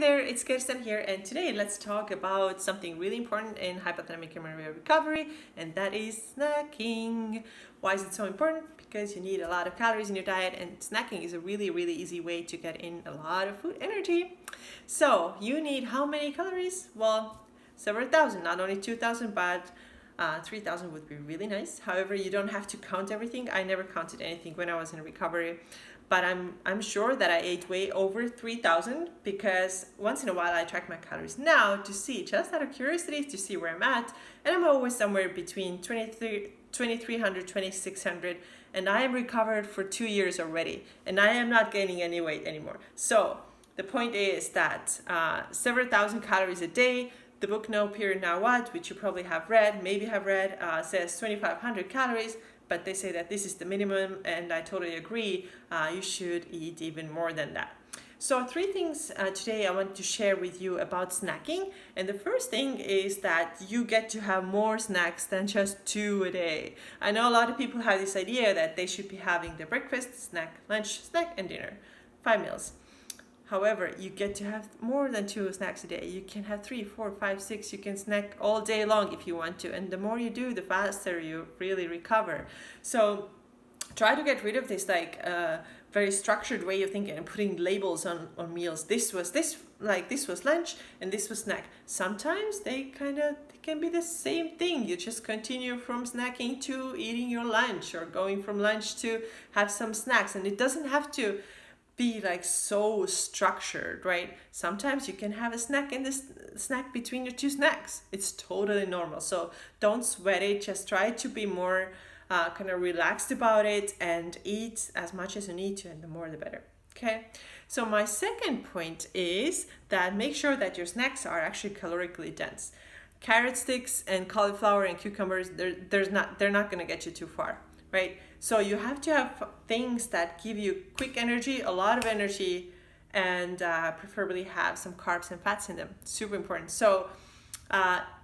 there, it's Kirsten here, and today let's talk about something really important in hypothalamic memory recovery, and that is snacking. Why is it so important? Because you need a lot of calories in your diet, and snacking is a really easy way to get in a lot of food energy. So you need how many calories? Well, several thousand, not only 2,000, but 3,000 would be really nice. However, you don't have to count everything. I never counted anything when I was in recovery, but I'm sure that I ate way over 3,000 because once in a while I track my calories now to see, just out of curiosity, to see where I'm at, and I'm always somewhere between 2,300, 2,600, and I am recovered for 2 years already, and I am not gaining any weight anymore. So the point is that several thousand calories a day. The book No Period Now What, which you probably have read, says 2,500 calories, but they say that this is the minimum, and I totally agree. You should eat even more than that. So 3 things today I want to share with you about snacking. And the first thing is that you get to have more snacks than just 2 a day. I know a lot of people have this idea that they should be having their breakfast, snack, lunch, snack, and dinner. 5 meals. However, you get to have more than 2 snacks a day. You can have 3, 4, 5, 6. You can snack all day long if you want to. And the more you do, the faster you really recover. So try to get rid of this very structured way of thinking and putting labels on meals. This was lunch and this was snack. Sometimes they can be the same thing. You just continue from snacking to eating your lunch, or going from lunch to have some snacks. And it doesn't have to be so structured, right? Sometimes you can have a snack in this snack between your 2 snacks. It's totally normal. So don't sweat it. Just try to be more relaxed about it and eat as much as you need to, and the more the better. Okay. So my second point is that make sure that your snacks are actually calorically dense. Carrot sticks and cauliflower and cucumbers, they're not going to get you too far. Right? So you have to have things that give you quick energy, a lot of energy, and preferably have some carbs and fats in them. Super important. So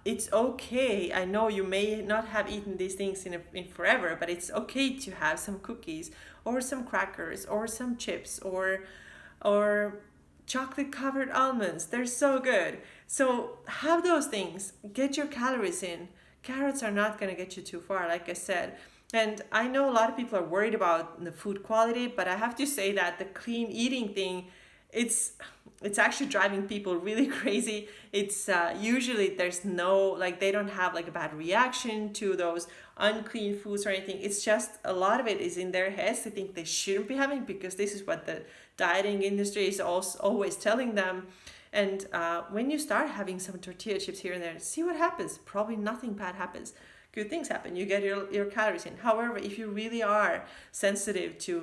it's okay. I know you may not have eaten these things in forever, but it's okay to have some cookies or some crackers or some chips or chocolate covered almonds. They're so good. So have those things. Get your calories in. Carrots are not going to get you too far, like I said. And I know a lot of people are worried about the food quality, but I have to say that the clean eating thing, it's actually driving people really crazy. It's usually there's no, they don't have a bad reaction to those unclean foods or anything. It's just a lot of it is in their heads. They think they shouldn't be having, because this is what the dieting industry is always telling them. And when you start having some tortilla chips here and there, see what happens. Probably nothing bad happens. Good things happen. You get your calories in. However, if you really are sensitive to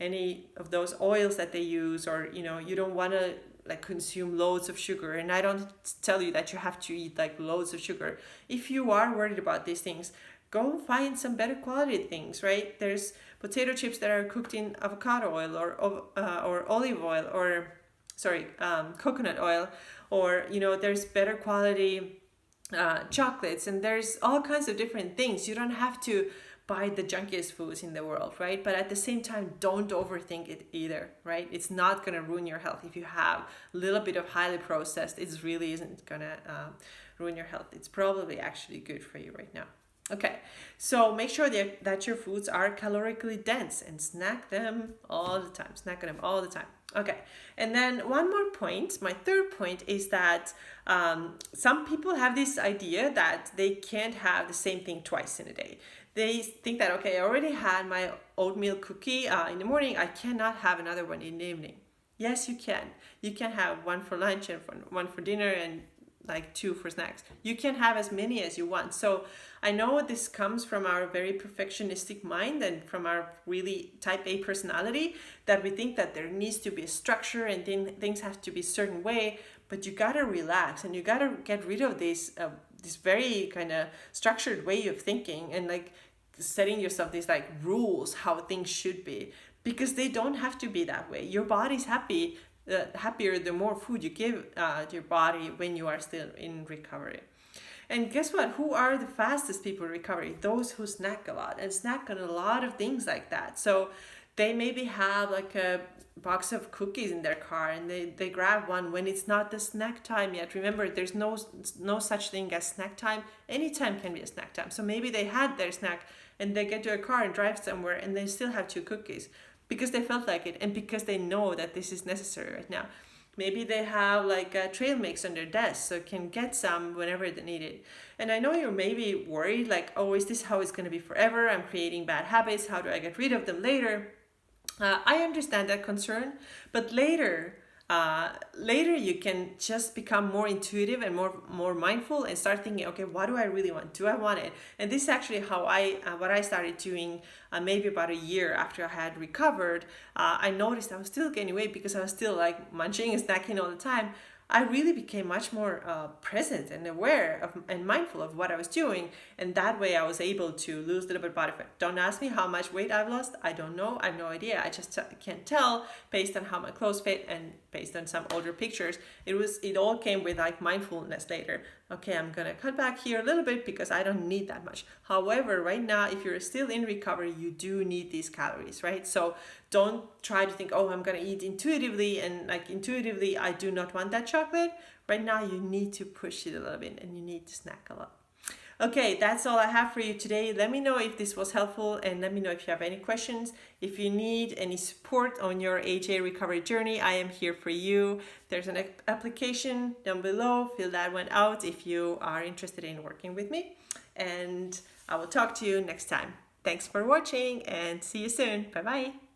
any of those oils that they use, or you don't want to consume loads of sugar, and I don't tell you that you have to eat loads of sugar. If you are worried about these things, go find some better quality things, right? There's potato chips that are cooked in avocado oil or olive oil, or coconut oil, or there's better quality chocolates, and there's all kinds of different things. You don't have to buy the junkiest foods in the world, right? But at the same time, don't overthink it either, right? It's not going to ruin your health. If you have a little bit of highly processed, it really isn't going to ruin your health. It's probably actually good for you right now. Okay, so make sure that your foods are calorically dense, and snack them all the time. Okay, and then one more point, my third point, is that some people have this idea that they can't have the same thing twice in a day. They think that, okay, I already had my oatmeal cookie in the morning, I cannot have another one in the evening. Yes, you can. You can have one for lunch and one for dinner, and 2 for snacks. You can have as many as you want. So I know this comes from our very perfectionistic mind and from our really type A personality, that we think that there needs to be a structure and things have to be a certain way, but you gotta relax and you gotta get rid of this very structured way of thinking, and setting yourself these rules how things should be, because they don't have to be that way. Your body's happier the more food you give your body when you are still in recovery. And guess what? Who are the fastest people in recovery? Those who snack a lot and snack on a lot of things like that. So they maybe have like a box of cookies in their car, and they grab one when it's not the snack time yet. Remember, there's no such thing as snack time. Any time can be a snack time. So maybe they had their snack and they get to a car and drive somewhere and they still have 2 cookies because they felt like it and because they know that this is necessary right now. Maybe they have like a trail mix on their desk so can get some whenever they need it. And I know you're maybe worried like, oh, is this how it's going to be forever? I'm creating bad habits. How do I get rid of them later? I understand that concern, but later you can just become more intuitive and more mindful and start thinking, okay, what do I really want? Do I want it? And this is actually how what I started doing maybe about a year after I had recovered. I noticed I was still gaining weight because I was still like munching and snacking all the time. I really became much more present and aware of and mindful of what I was doing, and that way I was able to lose a little bit of body fat. Don't ask me how much weight I've lost. I don't know. I have no idea. I just can't tell based on how my clothes fit and based on some older pictures. It all came with like mindfulness later. Okay, I'm gonna cut back here a little bit because I don't need that much. However, right now, if you're still in recovery, you do need these calories, right? So don't try to think, oh, I'm gonna eat intuitively, and like intuitively, I do not want that chocolate. Right now, you need to push it a little bit and you need to snack a lot. Okay, that's all I have for you today. Let me know if this was helpful and let me know if you have any questions. If you need any support on your AJ recovery journey, I am here for you. There's an application down below. Fill that one out if you are interested in working with me. And I will talk to you next time. Thanks for watching and see you soon. Bye-bye.